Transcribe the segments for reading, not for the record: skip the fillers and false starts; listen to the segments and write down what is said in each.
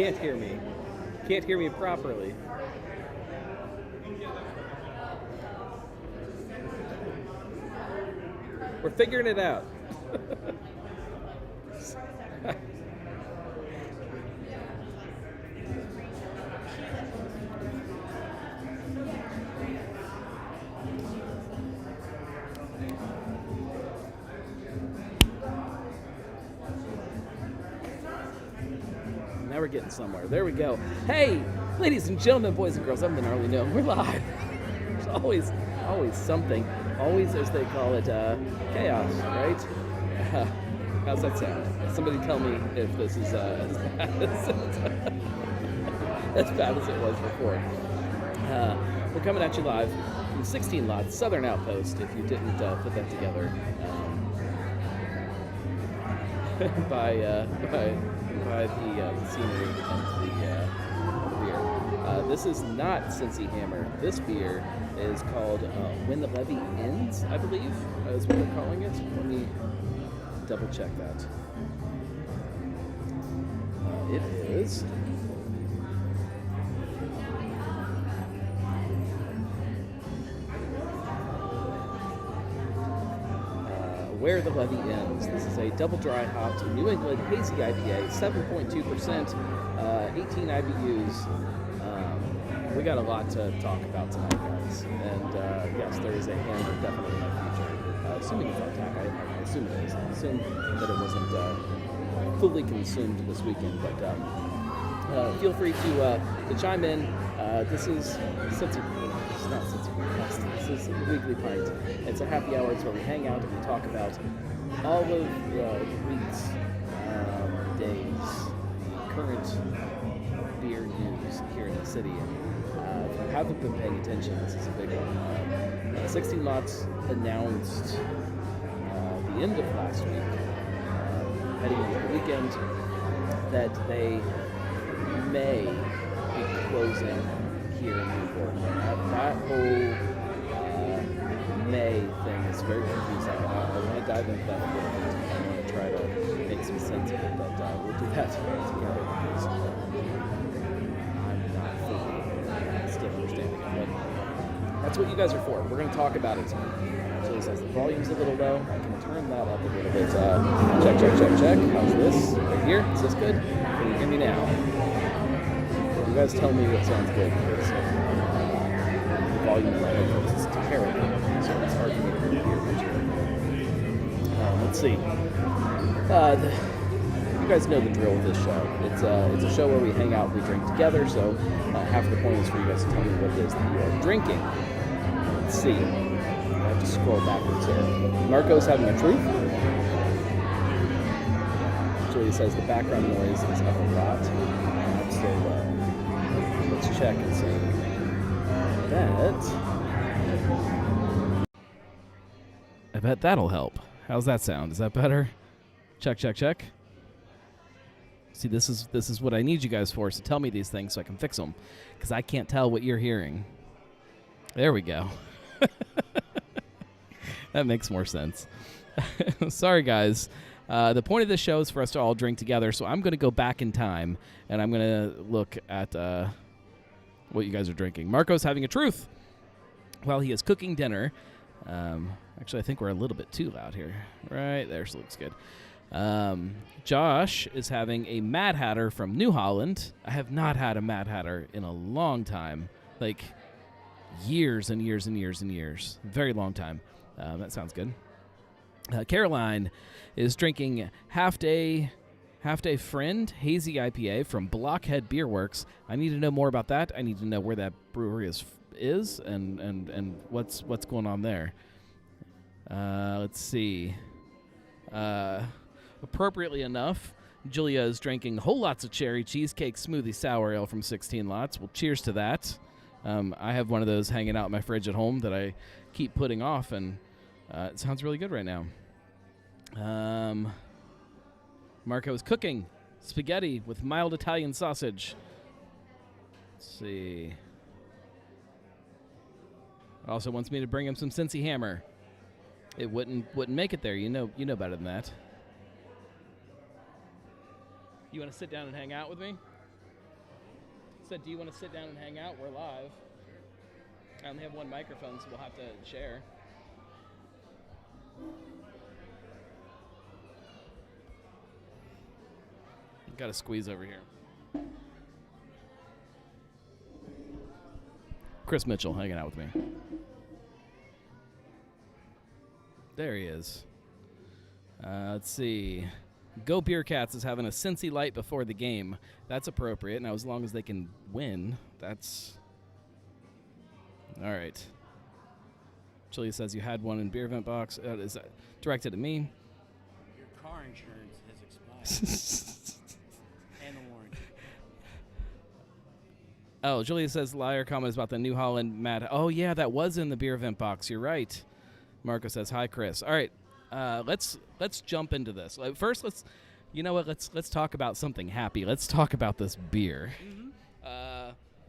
can't hear me. Can't hear me properly. We're figuring it out. Now we're getting somewhere. There we go. Hey, ladies and gentlemen, boys and girls, I'm the Gnarly Gnome. We're live. There's always something. Always, as they call it, chaos, right? How's that sound? Somebody tell me if this is as bad as it was before. We're coming at you live from 16 Lots Southern Outpost, if you didn't put that together. By the scenery and the beer. This is not Cincy Hammer. This beer is called When the Levee Ends, I believe, is what they're calling it. Let me double check that. It is. Where the Levee Ends. This is a double dry hopped New England hazy IPA, 7.2%, 18 IBUs. We got a lot to talk about tonight, guys. And yes, there is a hammer definitely in my future. Assuming it's on tap, I assume it is. I assume that it wasn't fully consumed this weekend, but feel free to chime in. This is Cincy. It's not Cincy Beer. This is the Weekly Pint. It's a happy hour. It's where we hang out and we talk about all of the week's days, current beer news here in the city. And if you haven't been paying attention, this is a big one. 16 Lots announced the end of last week, heading into the weekend, that they may be closing here in Newport. That whole May thing is very confusing. I want to dive into that a little bit. I want to try to make some sense of it, but we'll do that together because I'm not fully still understanding it. But that's what you guys are for. We're going to talk about it tonight. Actually, says the volume's a little low. I can turn that up a little bit. Check. How's this? Right here? Is this good? Can you hear me now? You guys tell me what sounds good because the volume of my headphones is terrible, so it's hard for me to hear picture. Let's see. You guys know the drill with this show. It's a show where we hang out, we drink together. So half the point is for you guys to tell me what it is that you are drinking. Let's see. I have to scroll backwards here. Marco's having a truth. Julia says the background noise is up a lot. Not so low. Let's check and see. I bet that'll help. How's that sound? Is that better? Check. See, this is what I need you guys for, so tell me these things so I can fix them, because I can't tell what you're hearing. There we go. That makes more sense. Sorry, guys. The point of this show is for us to all drink together, so I'm going to go back in time, and I'm going to look at what you guys are drinking. Marco's having a truth while he is cooking dinner. Actually, I think we're a little bit too loud here. Right there, so looks good. Josh is having a Mad Hatter from New Holland. I have not had a Mad Hatter in a long time, like years and years and years and years. Very long time. That sounds good. Caroline is drinking Half Day Friend Hazy IPA from Blockhead Beer Works. I need to know more about that. I need to know where that brewery is and what's going on there. Let's see. Appropriately enough, Julia is drinking Whole Lots of Cherry Cheesecake Smoothie Sour Ale from 16 Lots. Well, cheers to that. I have one of those hanging out in my fridge at home that I keep putting off, and it sounds really good right now. Marco is cooking spaghetti with mild Italian sausage. Let's see. Also wants me to bring him some Cincy Hammer. It wouldn't make it there. You know better than that. You want to sit down and hang out with me? said, do you want to sit down and hang out? We're live. I only have one microphone, so we'll have to share. Got to squeeze over here. Chris Mitchell hanging out with me. There he is. Let's see. Go Beer Cats is having a Cincy Light before the game. That's appropriate. Now, as long as they can win, that's... All right. Chili says you had one in beer vent box. Is that directed at me? Your car insurance has expired. And the warranty. Oh, Julia says liar comments about the New Holland Mad. Oh, yeah, that was in the beer vent box. You're right. Marco says, hi, Chris. All right. Let's jump into this. First, let's talk about something happy. Let's talk about this beer. Mm-hmm.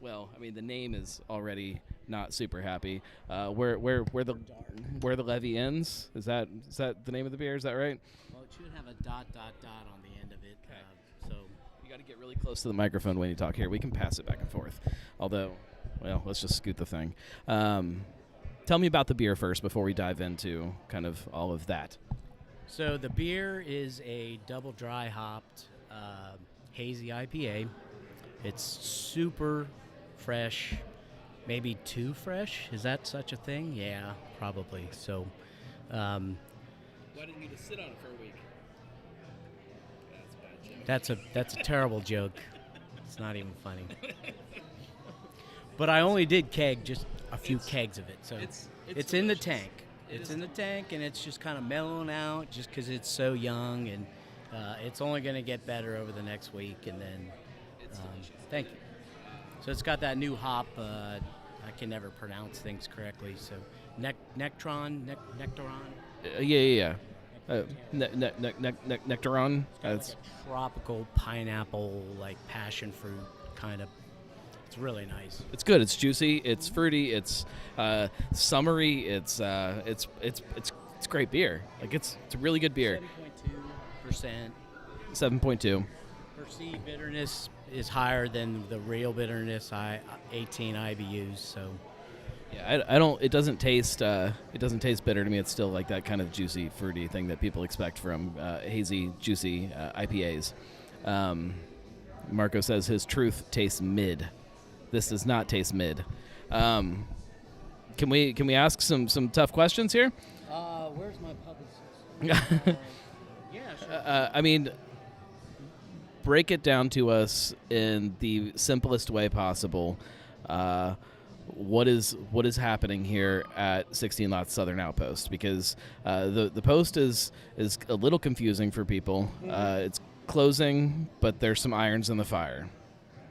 Well, I mean, the name is already not super happy. Where the levee ends? Is that the name of the beer? Is that right? Well, it should have a ... on the end of it. Okay. So you got to get really close to the microphone when you talk. Here, we can pass it back and forth. Although, well, let's just scoot the thing. Tell me about the beer first before we dive into kind of all of that. So the beer is a double dry hopped hazy IPA. It's super fresh, maybe too fresh. Is that such a thing? Yeah, probably. So, why didn't you just sit on it for a week? That's a bad joke. That's a terrible joke. It's not even funny. But I only did keg just a few kegs of it, so it's in the tank. It's in the tank, and it's just kind of mellowing out just because it's so young, and it's only going to get better over the next week, and then thank you. So it's got that new hop. I can never pronounce things correctly, so Nectaron. Yeah. Nectaron. It's like a tropical pineapple, like passion fruit kind of. It's really nice. It's good. It's juicy. It's fruity. It's summery. It's great beer. Like it's a really good beer. 7.2%. 7.2. Perceived bitterness is higher than the real bitterness. 18 IBUs. So. Yeah, I don't. It doesn't taste bitter to me. It's still like that kind of juicy, fruity thing that people expect from hazy, juicy IPAs. Marco says his truth tastes mid. This does not taste mid. Can we ask some tough questions here? Where's my publicist? Yeah, sure. I mean, break it down to us in the simplest way possible. What is happening here at 16 Lots Southern Outpost? Because the post is a little confusing for people. It's closing, but there's some irons in the fire.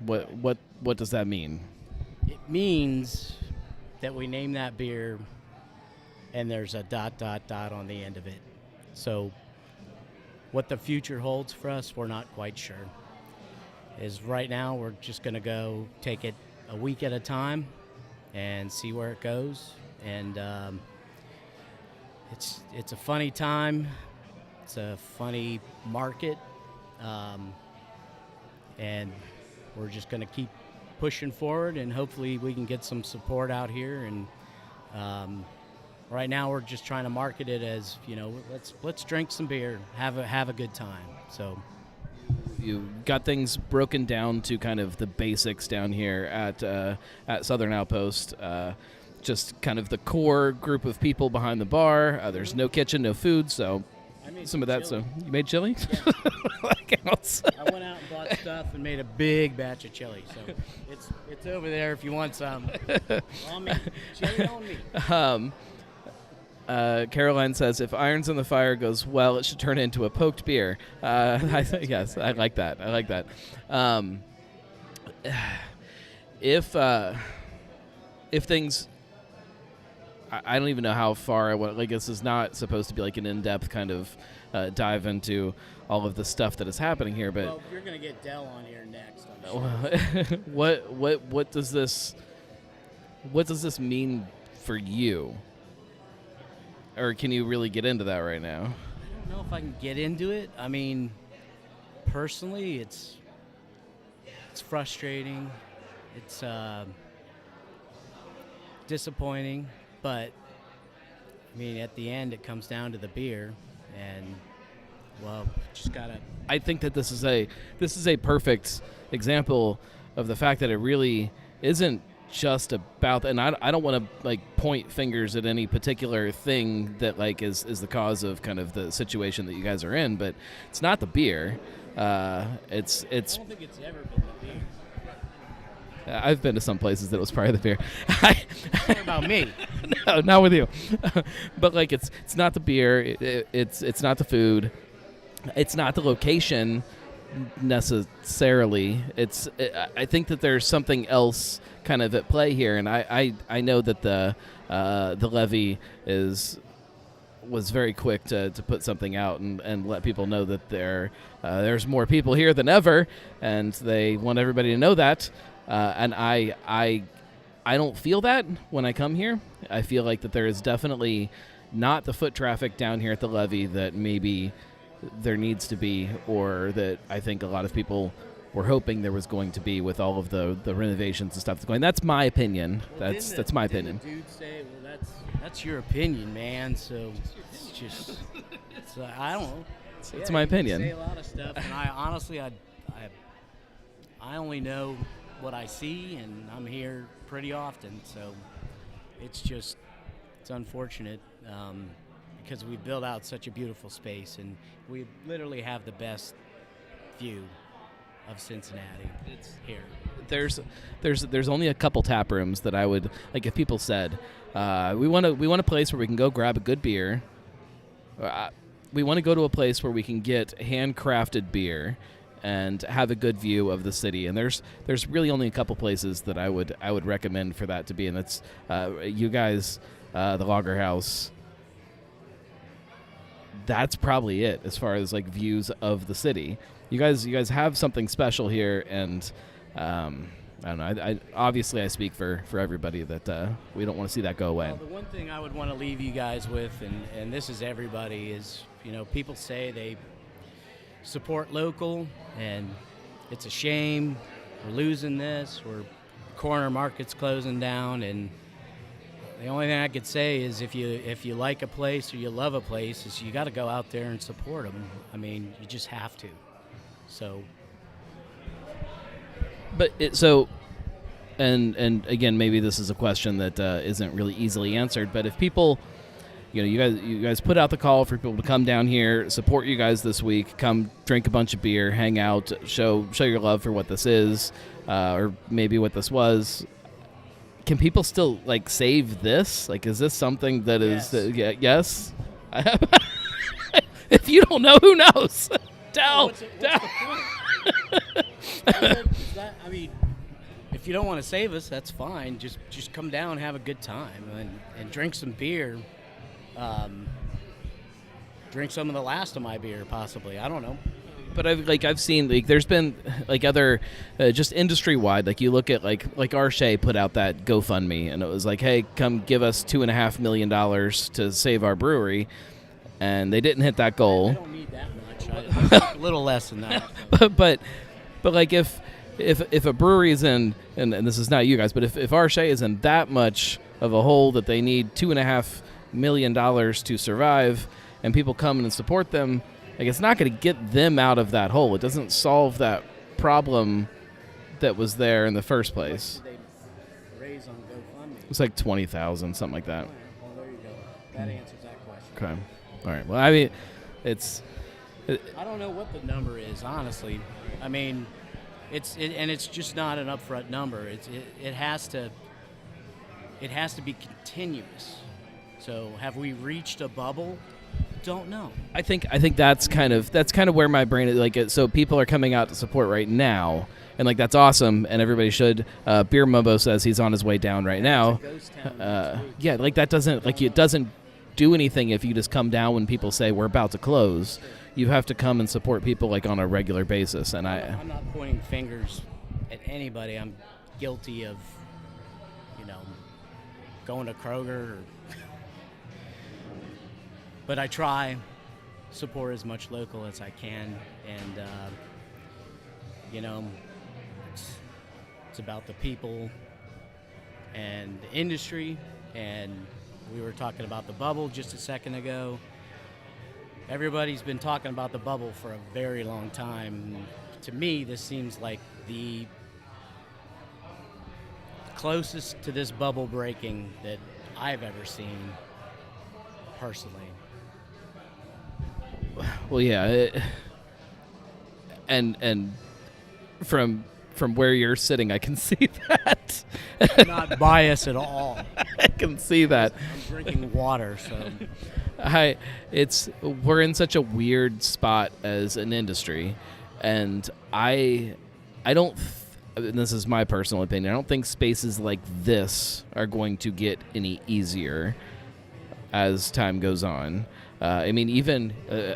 What does that mean? It means that we name that beer and there's a ... on the end of it. So what the future holds for us, we're not quite sure. Right now we're just going to go take it a week at a time and see where it goes. And it's a funny time. It's a funny market. And we're just going to keep pushing forward, and hopefully we can get some support out here. And right now we're just trying to market it as, let's drink some beer, have a good time. So you got things broken down to kind of the basics down here at Southern Outpost. Just kind of the core group of people behind the bar. There's no kitchen, no food, so some of that. Chili. So you made chili? Yeah. That counts. I went out and bought stuff and made a big batch of chili. So it's over there if you want some. On me. Chili on me. Caroline says, if irons in the fire goes well, it should turn into a poked beer. Yes, I like that. If things... I don't even know how far I went. Like, this is not supposed to be like an in-depth kind of dive into all of the stuff that is happening here. But well, you're going to get Dell on here next, I'm sure. what does this mean for you? Or can you really get into that right now? I don't know if I can get into it. I mean, personally, it's frustrating. It's disappointing, but I mean, at the end, it comes down to the beer, and well, just gotta. I think that this is a perfect example of the fact that it really isn't just about, and I don't want to like point fingers at any particular thing that like is the cause of kind of the situation that you guys are in, but it's not the beer. It's. I don't think it's ever been the beer. I've been to some places that it was probably the beer. What about me? No, not with you. But like it's not the beer. It's not the food. It's not the location necessarily. I think that there's something else kind of at play here, and I know that the levy was very quick to put something out and let people know that there's more people here than ever, and they want everybody to know that. And I don't feel that when I come here. I feel like that there is definitely not the foot traffic down here at the levee that maybe there needs to be, or that I think a lot of people were hoping there was going to be with all of the renovations and stuff that's going. That's my opinion. Well, that's my opinion. The dude say, well, that's your opinion, man. So it's just, I don't know. It's my opinion. You say a lot of stuff, and I honestly, I only know what I see, and I'm here pretty often, so it's unfortunate because we built out such a beautiful space, and we literally have the best view of Cincinnati. It's here. There's only a couple tap rooms that I would like if people said we want a place where we can go grab a good beer. We want to go to a place where we can get handcrafted beer and have a good view of the city. And there's really only a couple places that I would recommend for that to be, and that's you guys, the Lager House. That's probably it as far as like views of the city. You guys have something special here, and I don't know. I obviously I speak for everybody that we don't want to see that go away. Well, the one thing I would want to leave you guys with, and this is everybody, is people say they support local, and it's a shame we're losing this. We're corner market's closing down, and the only thing I could say is if you like a place or you love a place, is you got to go out there and support them. I mean, you just have to. So. But and again, maybe this is a question that isn't really easily answered. But if people, you guys put out the call for people to come down here, support you guys this week, come drink a bunch of beer, hang out, show your love for what this is, or maybe what this was. Can people still like save this? Like, is this something that Yes. Yes. If you don't know, who knows? Tell. What's the point? I mean, if you don't want to save us, that's fine. Just come down, have a good time, and drink some beer. Drink some of the last of my beer, possibly. I don't know. But I've seen there's been other just industry wide, you look at like Arche put out that GoFundMe, and it was like, hey, come give us $2.5 million to save our brewery, and they didn't hit that goal. I don't need that much. A little less than that. but like if a brewery is in, and this is not you guys, but if Arche is in that much of a hole that they need $2.5 million to survive, and people come and support them, it's not going to get them out of that hole. It doesn't solve that problem that was there in the first place. What did they raise on GoFundMe? It's like 20,000, something like that. Well, there you go. That answers that question. Okay. All right. Well, I mean, I don't know what the number is, honestly. I mean, it's just not an upfront number. It has to be continuous. So, have we reached a bubble? Don't know. I think that's kind of where my brain is. So people are coming out to support right now, and that's awesome, and everybody should. Beer Mumbo says he's on his way down right now. It's a ghost town next week. That doesn't it doesn't do anything if you just come down when people say we're about to close. You have to come and support people on a regular basis, and I'm not pointing fingers at anybody. I'm guilty of, going to Kroger. But I try support as much local as I can, and It's about the people and the industry. And we were talking about the bubble just a second ago. Everybody's been talking about the bubble for a very long time. To me, this seems like the closest to this bubble breaking that I've ever seen personally. Well, yeah, and from where you're sitting, I can see that. I'm not biased at all. I can see that. I'm drinking water, so. We're in such a weird spot as an industry, and I don't. And this is my personal opinion. I don't think spaces like this are going to get any easier as time goes on. I mean, even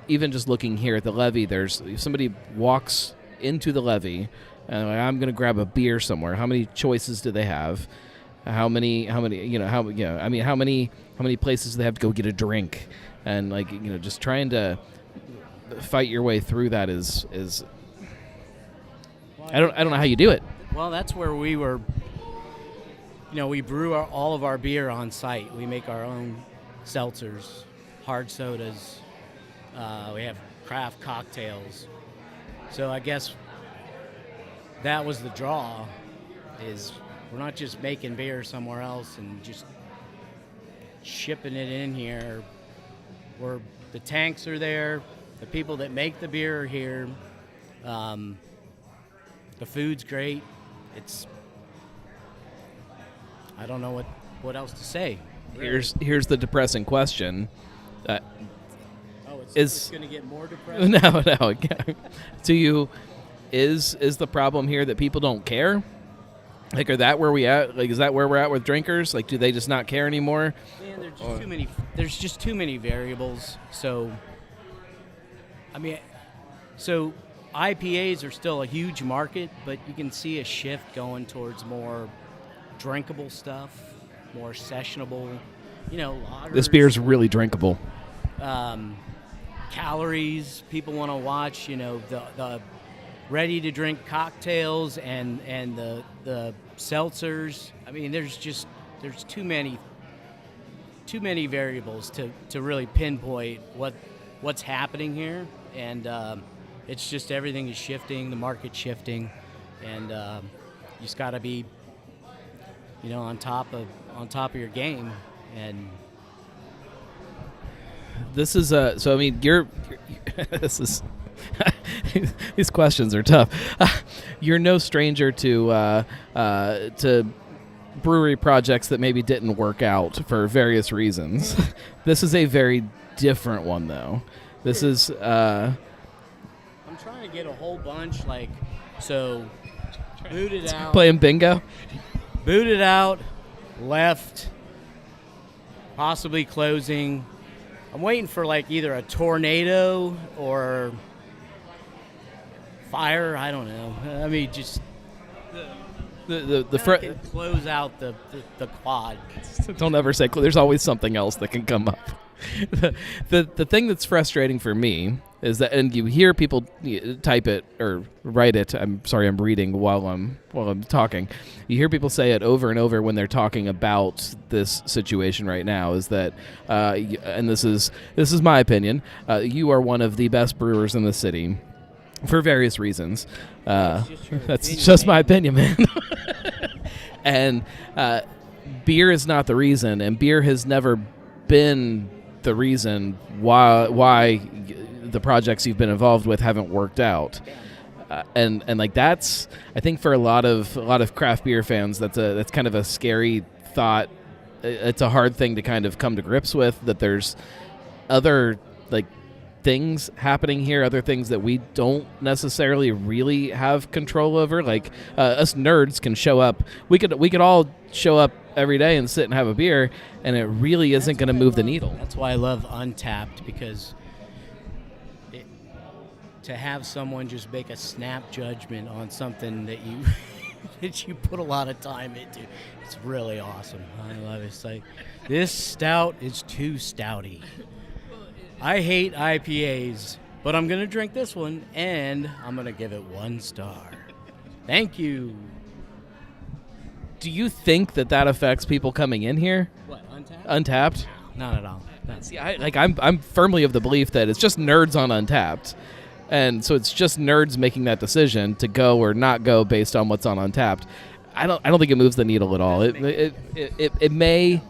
just looking here at the levee, if somebody walks into the levee, and I'm going to grab a beer somewhere. How many choices do they have? How many places do they have to go get a drink? And just trying to fight your way through that is I don't know how you do it. Well, that's where we were. We brew all of our beer on site. We make our own seltzers, hard sodas. We have craft cocktails. So I guess that was the draw. Is we're not just making beer somewhere else and just shipping it in here. The tanks are there. The people that make the beer are here. The food's great. I don't know what else to say. Really. Here's the depressing question. It's going to get more depressing? No. To you, is the problem here that people don't care? Like, are that where we at? Like, is that where we're at with drinkers? Like, do they just not care anymore? Man, there's just too many variables. So, IPAs are still a huge market, but you can see a shift going towards more drinkable stuff, more sessionable, lagers. This beer's really drinkable. Calories, people want to watch, the ready-to-drink cocktails and the seltzers. I mean, there's too many variables to really pinpoint what's happening here, and it's just everything is shifting, the market's shifting, and you just got to be, on top of your game. And this is you're this is these questions are tough. You're no stranger to brewery projects that maybe didn't work out for various reasons. This is a very different one, though. This is. I'm trying to get a whole bunch, booted out. Playing bingo? Booted out, left, possibly closing. I'm waiting for either a tornado or fire. I don't know. I mean, just close out the quad. Don't ever say there's always something else that can come up. The thing that's frustrating for me is that, and you hear people type it or write it. I'm sorry, I'm reading while I'm talking. You hear people say it over and over when they're talking about this situation right now. Is that, and this is my opinion. You are one of the best brewers in the city, for various reasons. That's just my opinion, man. And beer is not the reason, and beer has never been the reason why the projects you've been involved with haven't worked out. And that's, I think, for a lot of craft beer fans, that's kind of a scary thought. It's a hard thing to kind of come to grips with, that there's other things happening here, other things that we don't necessarily really have control over. Us nerds can show up. We could all show up every day and sit and have a beer, and it really isn't going to move the needle. That's why I love Untapped, because to have someone just make a snap judgment on something that you that you put a lot of time into, it's really awesome. I love it. It's like, this stout is too stouty. I hate IPAs, but I'm going to drink this one, and I'm going to give it 1 star. Thank you. Do you think that affects people coming in here? What, Untapped? Untapped? Not at all. No. See, I'm firmly of the belief that it's just nerds on Untapped, and so it's just nerds making that decision to go or not go based on what's on Untapped. I don't think it moves the needle at all. It may.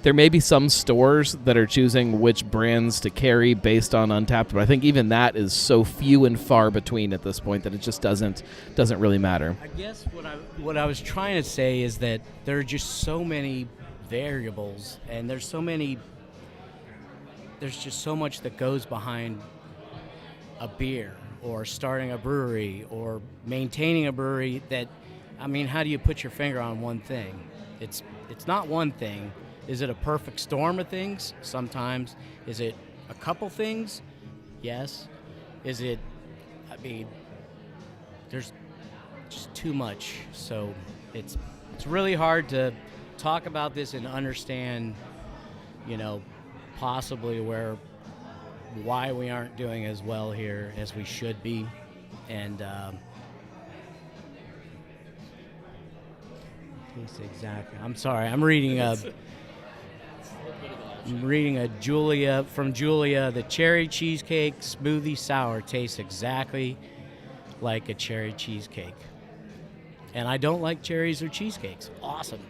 There may be some stores that are choosing which brands to carry based on Untapped, but I think even that is so few and far between at this point that it just doesn't really matter. I guess what I was trying to say is that there are just so many variables, and there's just so much that goes behind a beer or starting a brewery or maintaining a brewery that, I mean, how do you put your finger on one thing? It's not one thing. Is it a perfect storm of things? Sometimes. Is it a couple things? Yes. Is it, I mean, there's just too much. So it's really hard to talk about this and understand, possibly why we aren't doing as well here as we should be. And exactly. I'm sorry. I'm reading a Julia from Julia. The cherry cheesecake smoothie sour tastes exactly like a cherry cheesecake. And I don't like cherries or cheesecakes. Awesome.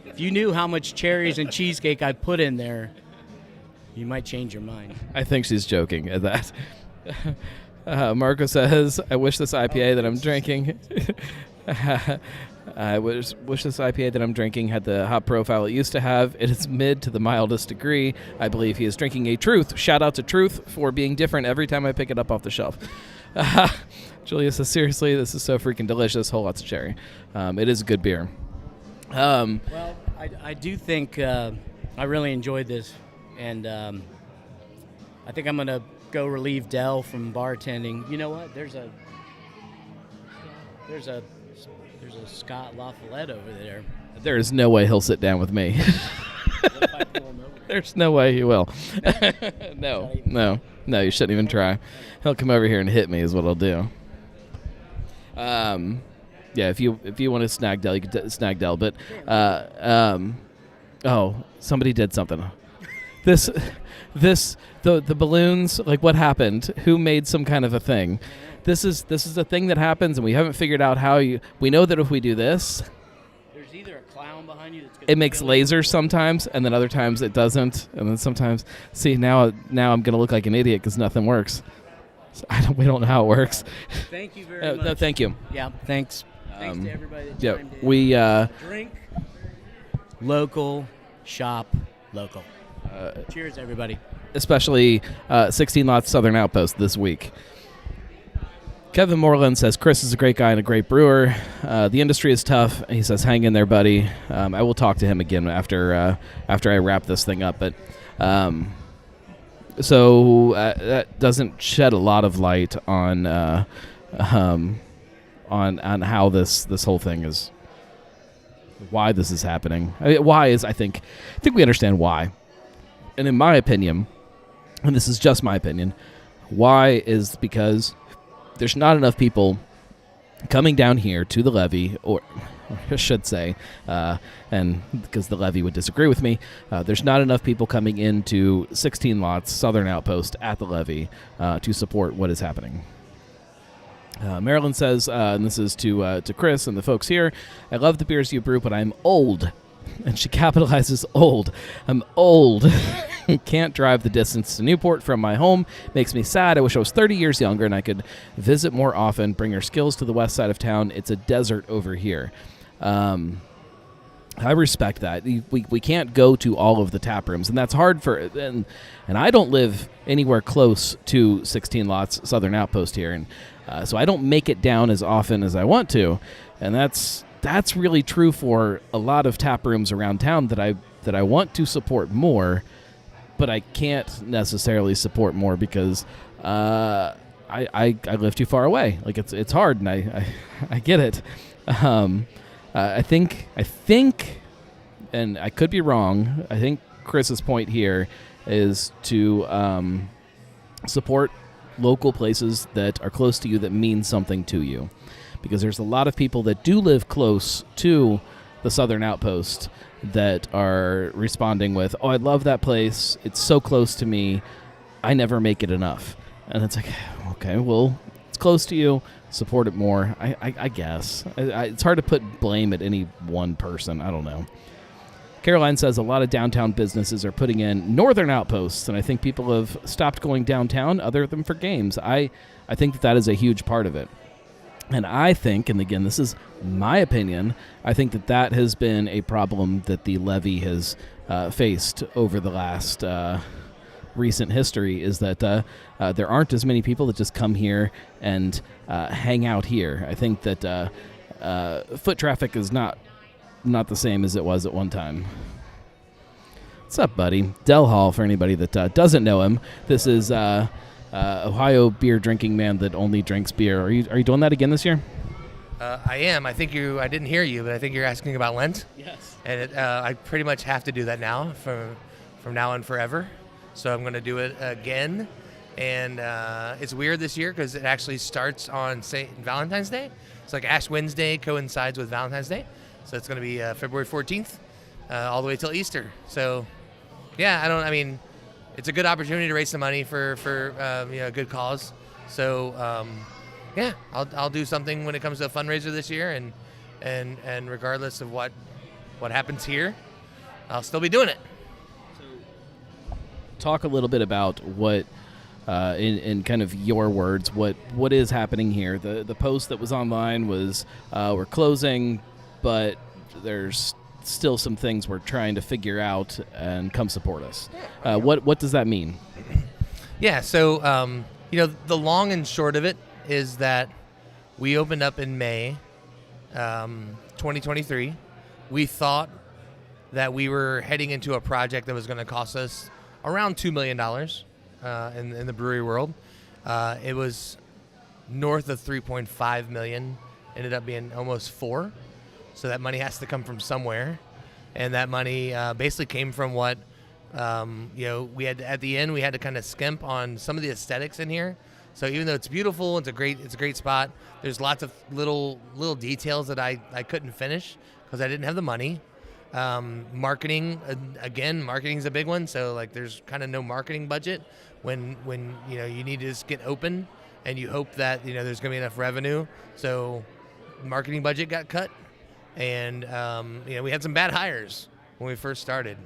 If you knew how much cherries and cheesecake I put in there, you might change your mind. I think she's joking at that. Marco says, I wish this IPA that I'm drinking I wish this IPA that I'm drinking had the hop profile it used to have. It is mid to the mildest degree. I believe he is drinking a Truth. Shout out to Truth for being different every time I pick it up off the shelf. Julia says, seriously, this is so freaking delicious. Whole lots of cherry. It is a good beer. Well, I do think I really enjoyed this, and I think I'm going to go relieve Dell from bartending. You know what? There's a Scott LaFollette over there. There is no way he'll sit down with me. What if I pull him over? There's no way he will. No, you shouldn't even try. He'll come over here and hit me is what he'll do. Yeah, if you want to snag Dell, you can snag Dell. But somebody did something. The balloons, like what happened? Who made some kind of a thing? This is a thing that happens, and we haven't figured out how we know that if we do this, there's either a clown behind you that's it makes lasers sometimes, and then other times it doesn't, and then sometimes, see, now I'm gonna look like an idiot because nothing works. So we don't know how it works. Thank you very much. No, thank you. Yeah, thanks. Thanks to everybody that chimed in. We drink local, shop local. Cheers, everybody. Especially 16 Lots Southern Outpost this week. Kevin Moreland says, Chris is a great guy and a great brewer. The industry is tough. He says, hang in there, buddy. I will talk to him again after I wrap this thing up. But so that doesn't shed a lot of light on how this whole thing is, why this is happening. I mean, why is I think we understand why. And in my opinion, and this is just my opinion, why is because there's not enough people coming down here to the levee, or I should say, and because the levee would disagree with me, there's not enough people coming into 16 Lots Southern Outpost at the levee to support what is happening. Marilyn says, and this is to Chris and the folks here, I love the beers you brew, but I'm old. And she capitalizes old. I'm old. Can't drive the distance to Newport from my home. Makes me sad. I wish I was 30 years younger and I could visit more often, bring our skills to the west side of town. It's a desert over here. I respect that. We can't go to all of the tap rooms, and that's hard for. And I don't live anywhere close to 16 Lots Southern Outpost here, and so I don't make it down as often as I want to, and that's really true for a lot of tap rooms around town that I want to support more, but I can't necessarily support more because I live too far away. Like it's hard, and I get it. I think, and I could be wrong, I think Chris's point here is to support local places that are close to you that mean something to you. Because there's a lot of people that do live close to the Southern Outpost that are responding with, "Oh, I love that place. It's so close to me. I never make it enough." And it's like, okay, well, it's close to you. Support it more. I guess. It's hard to put blame at any one person. I don't know. Caroline says a lot of downtown businesses are putting in northern outposts, and I think people have stopped going downtown other than for games. I think that is a huge part of it. And I think, and again, this is my opinion, I think that has been a problem that the levy has faced over the last recent history, is that there aren't as many people that just come here and hang out here. I think that foot traffic is not the same as it was at one time. What's up, buddy? Del Hall, for anybody that doesn't know him. This is Ohio beer drinking man that only drinks beer. Are you doing that again this year? I am. I didn't hear you, but I think you're asking about Lent. Yes. And I pretty much have to do that now from now on forever. So I'm going to do it again. And it's weird this year because it actually starts on Valentine's Day. It's like Ash Wednesday coincides with Valentine's Day. So it's going to be February 14th all the way till Easter. So, yeah, it's a good opportunity to raise some money for a good cause. So, I'll do something when it comes to a fundraiser this year, and regardless of what happens here, I'll still be doing it. Talk a little bit about what, in kind of your words, what is happening here. The post that was online was we're closing, but there's still some things we're trying to figure out, and come support us. What does that mean? Yeah, so the long and short of it is that we opened up in May 2023. We thought that we were heading into a project that was going to cost us around $2 million in the brewery world. It was north of $3.5 million, ended up being almost $4 million. So that money has to come from somewhere, and that money basically came from what we had at the end. We had to kind of skimp on some of the aesthetics in here. So even though it's beautiful, it's a great spot. There's lots of little details that I couldn't finish because I didn't have the money. Marketing, again, marketing's a big one. So like there's kind of no marketing budget when you need to just get open, and you hope that there's gonna be enough revenue. So marketing budget got cut. And, we had some bad hires when we first started.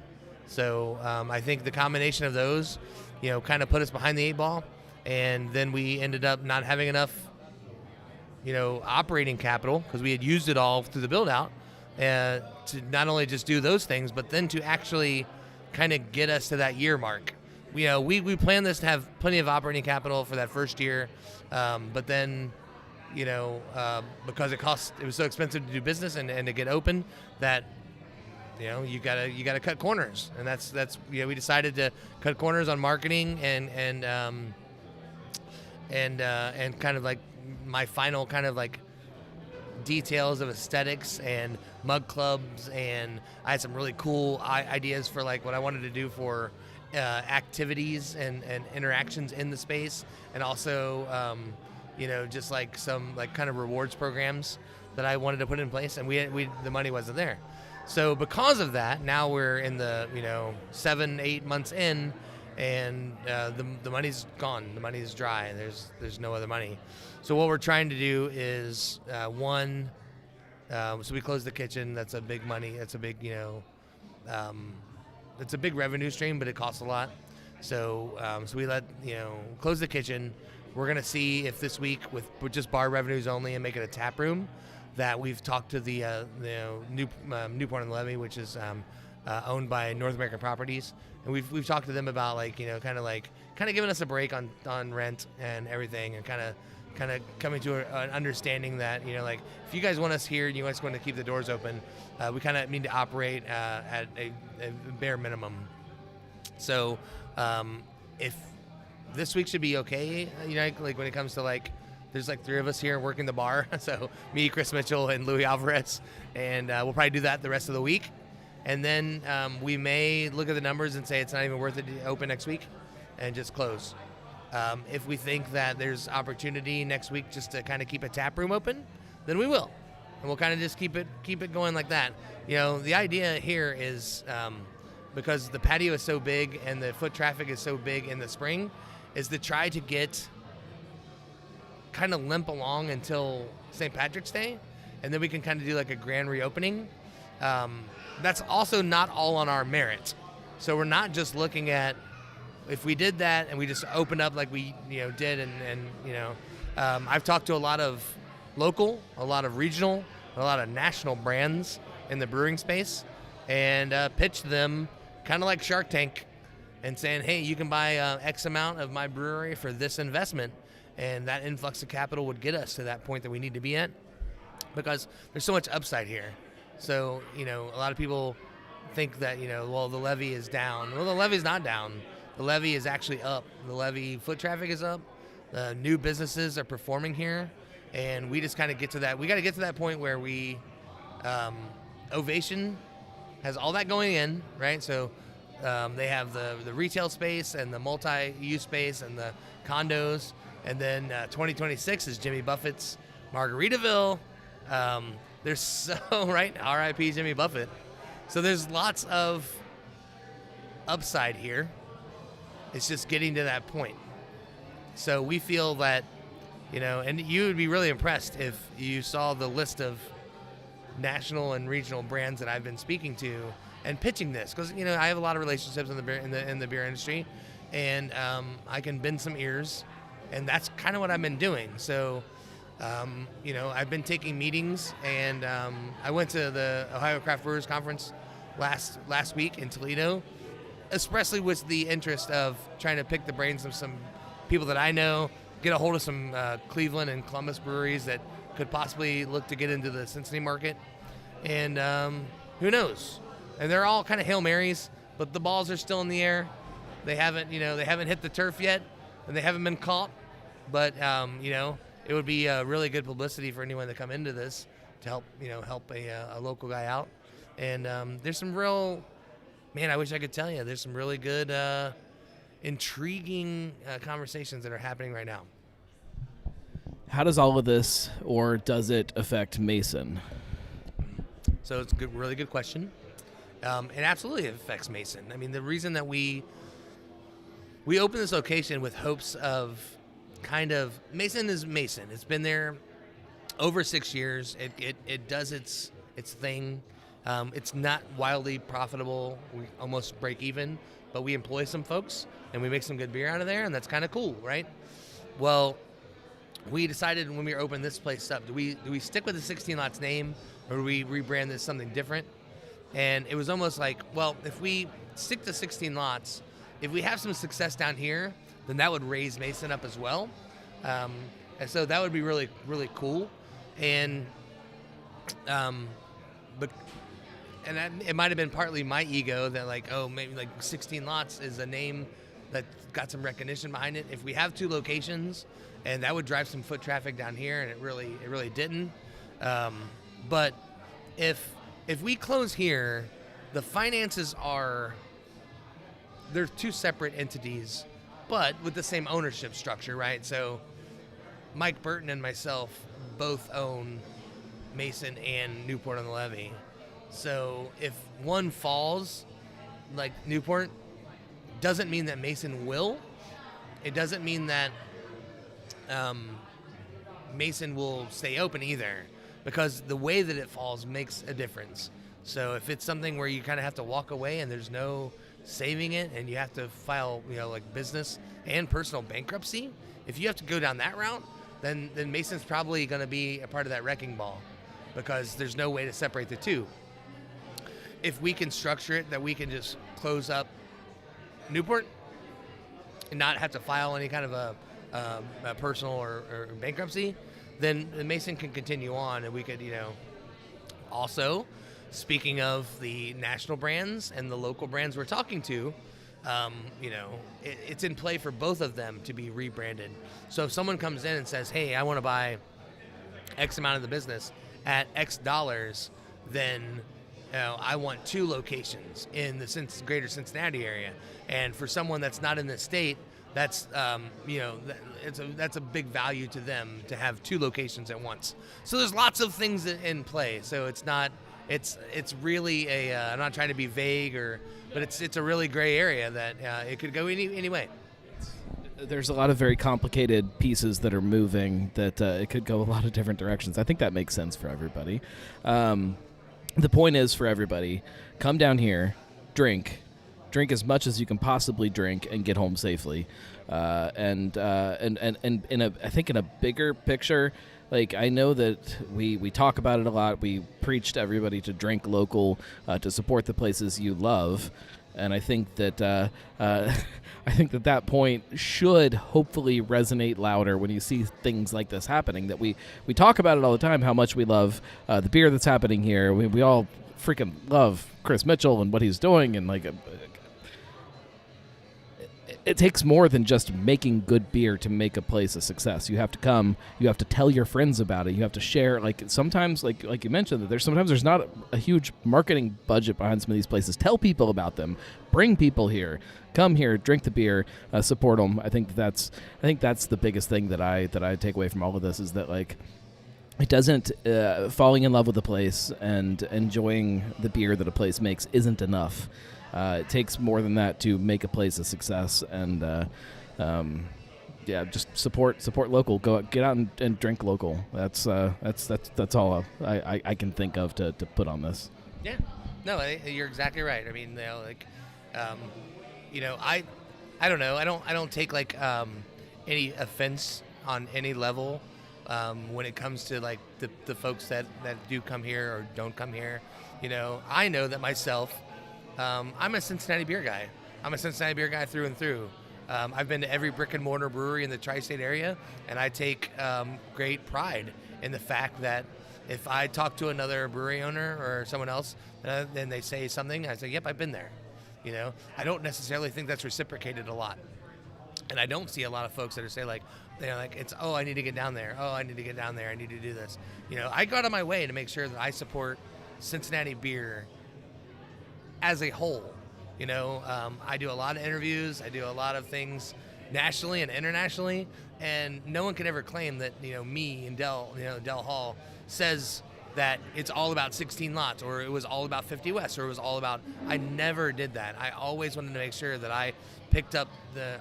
So I think the combination of those, kind of put us behind the 8 ball. And then we ended up not having enough, operating capital, because we had used it all through the build out, to not only just do those things, but then to actually kind of get us to that year mark. We planned this to have plenty of operating capital for that first year. But then, because it was so expensive to do business and to get open, that you gotta cut corners, and that's we decided to cut corners on marketing and kind of like my final kind of like details of aesthetics and mug clubs, and I had some really cool ideas for like what I wanted to do for activities and interactions in the space, and also just like some like kind of rewards programs that I wanted to put in place, and the money wasn't there. So because of that, now we're in the 7-8 months in, and the money's gone. The money's dry. There's no other money. So what we're trying to do is so we closed the kitchen. That's a big money. That's a big it's a big revenue stream, but it costs a lot. So we close the kitchen. We're going to see if this week, with just bar revenues only and make it a tap room, that we've talked to the Newport on the Levee, which is owned by North American Properties, and we've talked to them about kind of giving us a break on rent and everything, and kind of coming to an understanding that if you guys want us here and you guys want to keep the doors open, we kind of need to operate at a bare minimum. So if this week should be okay, when it comes to there's 3 of us here working the bar. So me, Chris Mitchell, and Louis Alvarez, and we'll probably do that the rest of the week. And then we may look at the numbers and say it's not even worth it to open next week and just close. If we think that there's opportunity next week just to kind of keep a tap room open, then we will. and we'll kind of just keep it going like that. The idea here is because the patio is so big and the foot traffic is so big in the spring, is to try to get kind of limp along until St. Patrick's Day, and then we can kind of do like a grand reopening. That's also not all on our merit. So we're not just looking at if we did that and we just opened up like we did, and I've talked to a lot of local, a lot of regional, a lot of national brands in the brewing space, and pitched them kind of like Shark Tank, and saying, hey, you can buy X amount of my brewery for this investment, and that influx of capital would get us to that point that we need to be at, because there's so much upside here. So, a lot of people think that, well, the levy is down. Well, the levy's not down. The levy is actually up. The levy foot traffic is up. The new businesses are performing here, and we just kind of get to that. We got to get to that point where we, Ovation has all that going in, right? So they have the retail space and the multi-use space and the condos, and then 2026 is Jimmy Buffett's Margaritaville. There's so, right, R.I.P. Jimmy Buffett. So there's lots of upside here. It's just getting to that point. So we feel that, and you would be really impressed if you saw the list of national and regional brands that I've been speaking to and pitching this, because I have a lot of relationships in the beer industry, and I can bend some ears, and that's kind of what I've been doing. So I've been taking meetings, and I went to the Ohio Craft Brewers Conference last week in Toledo, especially with the interest of trying to pick the brains of some people that I know, get a hold of some Cleveland and Columbus breweries that could possibly look to get into the Cincinnati market, and who knows? And they're all kind of Hail Marys, but the balls are still in the air. They haven't hit the turf yet, and they haven't been caught. But it would be really good publicity for anyone to come into this to help a local guy out. And there's some real, I wish I could tell you, there's some really good, intriguing conversations that are happening right now. How does all of this, or does it affect Mason? So it's a really good question. It absolutely affects Mason. I mean, the reason that we opened this location with hopes of Mason is Mason. It's been there over 6 years. It does its thing. It's not wildly profitable. We almost break even, but we employ some folks and we make some good beer out of there, and that's kind of cool, right? Well, we decided when we opened this place up, do we stick with the 16 Lots name, or do we rebrand this something different? And it was almost like, well, if we stick to 16 Lots, if we have some success down here, then that would raise Mason up as well. And so that would be really, really cool. And it might have been partly my ego that maybe 16 Lots is a name that got some recognition behind it. If we have 2 locations, and that would drive some foot traffic down here, and it really didn't. But if we close here, the finances they're 2 separate entities, but with the same ownership structure, right? So Mike Burton and myself both own Mason and Newport on the Levee. So if one falls, like Newport, doesn't mean that Mason will. It doesn't mean that Mason will stay open either, because the way that it falls makes a difference. So if it's something where you kind of have to walk away and there's no saving it, and you have to file, business and personal bankruptcy, if you have to go down that route, then Mason's probably going to be a part of that wrecking ball, because there's no way to separate the two. If we can structure it that we can just close up Newport and not have to file any kind of a personal or bankruptcy, then Mason can continue on, and we could, also, speaking of the national brands and the local brands we're talking to, it's in play for both of them to be rebranded. So if someone comes in and says, hey, I want to buy X amount of the business at X dollars, then I want 2 locations in the greater Cincinnati area. And for someone that's not in the state, that's that's a big value to them to have two locations at once. So there's lots of things in play. So it's really a I'm not trying to be vague but it's a really gray area that it could go any way. There's a lot of very complicated pieces that are moving that it could go a lot of different directions. I think that makes sense for everybody. The point is for everybody, come down here, drink as much as you can possibly drink, and get home safely. And I think in a bigger picture, like I know that we talk about it a lot. We preach to everybody to drink local, to support the places you love. And I think that that point should hopefully resonate louder when you see things like this happening. That we talk about it all the time, how much we love the beer that's happening here. We all freaking love Chris Mitchell and what he's doing, and like it takes more than just making good beer to make a place a success. You have to come. You have to tell your friends about it. You have to share. Like sometimes, like you mentioned, that there's not a huge marketing budget behind some of these places. Tell people about them. Bring people here. Come here. Drink the beer. Support them. I think that's the biggest thing that I take away from all of this is that like it doesn't falling in love with a place and enjoying the beer that a place makes isn't enough. It takes more than that to make a place a success, and just support local. Get out and drink local. That's all I can think of to put on this. Yeah, no, you're exactly right. I mean, I don't know. I don't take like any offense on any level when it comes to like the folks that do come here or don't come here. I know that myself. I'm a Cincinnati Beer guy. I'm a Cincinnati Beer guy through and through. I've been to every brick and mortar brewery in the tri-state area, and I take great pride in the fact that if I talk to another brewery owner or someone else, then they say something, I say, yep, I've been there. I don't necessarily think that's reciprocated a lot. And I don't see a lot of folks that are say like, it's, oh, I need to get down there. Oh, I need to get down there. I need to do this. I go out of my way to make sure that I support Cincinnati Beer as a whole. I do a lot of interviews. I do a lot of things nationally and internationally, and no one can ever claim that me and Del Hall says that it's all about 16 lots or it was all about 50 West or it was all about. I never did that. I always wanted to make sure that I picked up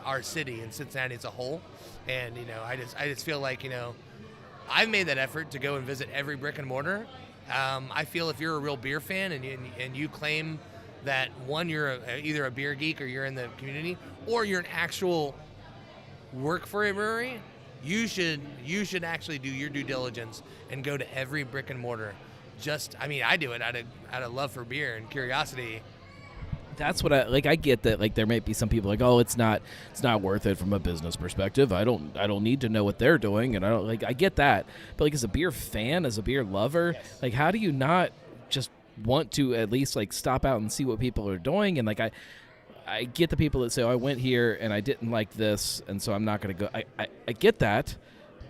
our city and Cincinnati as a whole, and I just feel like I've made that effort to go and visit every brick and mortar. I feel if you're a real beer fan and you claim that one, you're either a beer geek or you're in the community, or you're an actual work for a brewery, you should actually do your due diligence and go to every brick and mortar. I do it out of love for beer and curiosity. That's what I get that like there might be some people like, oh, it's not worth it from a business perspective. I don't need to know what they're doing, and I get that. But like as a beer fan, as a beer lover, yes. Like how do you not just want to at least like stop out and see what people are doing? And like I get the people that say, oh, I went here and I didn't like this, and so I'm not going to go. I get that,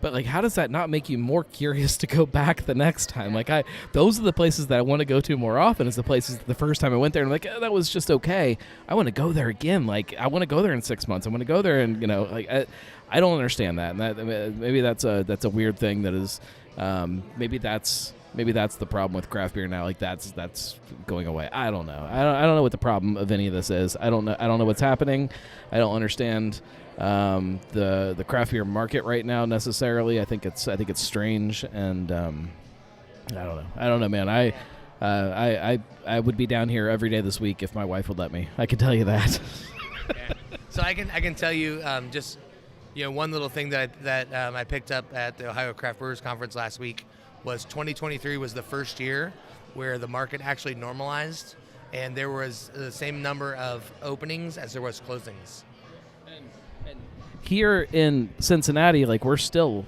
but like how does that not make you more curious to go back the next time? Like those are the places that I want to go to more often. Is the places the first time I went there and I'm like, oh, that was just okay. I want to go there again. Like I want to go there in 6 months. I want to go there and like I don't understand that. And that maybe that's a weird thing that is Maybe that's the problem with craft beer now. Like that's going away. I don't know. I don't know what the problem of any of this is. I don't know what's happening. I don't understand the craft beer market right now necessarily. I think it's strange, and I don't know, man. I would be down here every day this week if my wife would let me. I can tell you that. Yeah. So I can tell you just one little thing that I picked up at the Ohio Craft Brewers Conference last week. Was 2023 was the first year where the market actually normalized, and there was the same number of openings as there was closings. And here in Cincinnati, like we're still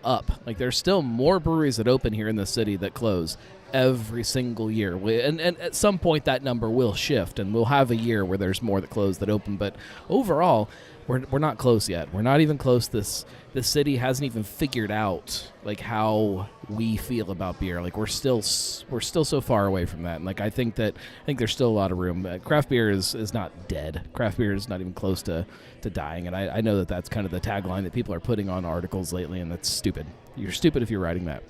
up. Like there's still more breweries that open here in the city that close every single year. And at some point that number will shift, and we'll have a year where there's more that close that open. But overall, we're not close yet. We're not even close. This city hasn't even figured out like how we feel about beer. Like we're still so far away from that. And like I think there's still a lot of room. Craft beer is not dead. Craft beer is not even close to dying. And I know that that's kind of the tagline that people are putting on articles lately, and that's stupid. You're stupid if you're writing that.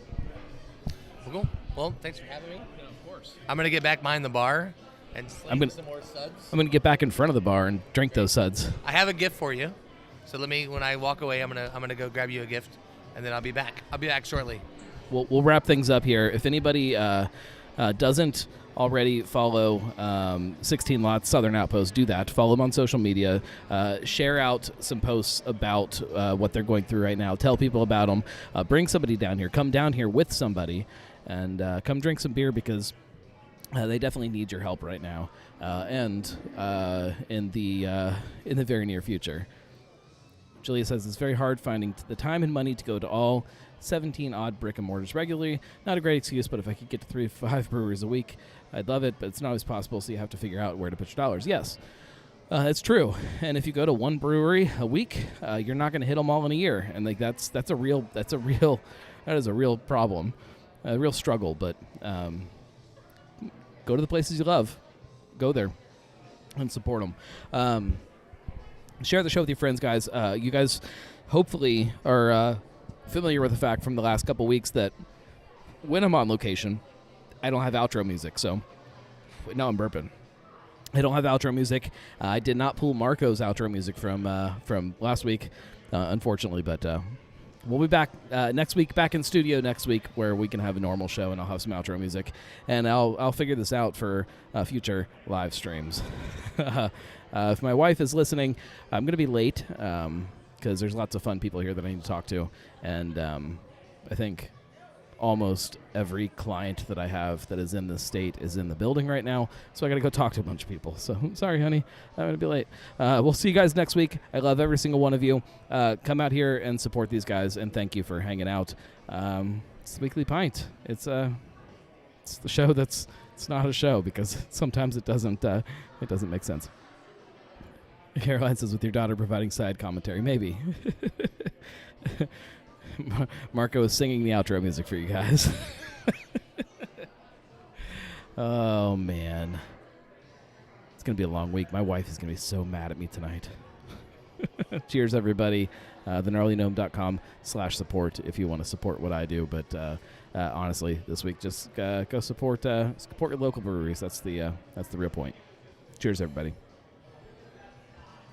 Well, cool. Well, thanks for having me. Yeah, of course. I'm gonna get back behind the bar and some more suds. I'm gonna get back in front of the bar and drink those suds. I have a gift for you. So when I walk away, I'm gonna go grab you a gift, and then I'll be back. I'll be back shortly. We'll wrap things up here. If anybody doesn't already follow 16 Lots Southern Outpost, do that. Follow them on social media. Share out some posts about what they're going through right now. Tell people about them. Bring somebody down here. Come down here with somebody, and come drink some beer because they definitely need your help right now, and in the very near future. Julia says it's very hard finding the time and money to go to all 17 odd brick and mortars regularly. Not a great excuse, but if I could get to 3 to 5 breweries a week, I'd love it, but it's not always possible, so you have to figure out where to put your dollars. Yes, it's true. And if you go to one brewery a week, you're not going to hit them all in a year. And like that is a real problem, a real struggle. But go to the places you love, go there, and support them. Share the show with your friends, guys. You guys hopefully are familiar with the fact from the last couple weeks that when I'm on location, I don't have outro music. So, now I'm burping. I don't have outro music. I did not pull Marco's outro music from last week, unfortunately. But we'll be back next week, back in studio next week, where we can have a normal show and I'll have some outro music, and I'll figure this out for future live streams. If my wife is listening, I'm going to be late because there's lots of fun people here that I need to talk to, and I think almost every client that I have that is in this state is in the building right now, so I got to go talk to a bunch of people. So sorry, honey, I'm going to be late. We'll see you guys next week. I love every single one of you. Come out here and support these guys, and thank you for hanging out. It's the Weekly Pint. It's the show it's not a show because sometimes it doesn't make sense. Caroline says, with your daughter providing side commentary, maybe. Marco is singing the outro music for you guys. Oh, man. It's going to be a long week. My wife is going to be so mad at me tonight. Cheers, everybody. thegnarlygnome.com/support if you want to support what I do. But honestly, this week, just go support your local breweries. That's the real point. Cheers, everybody.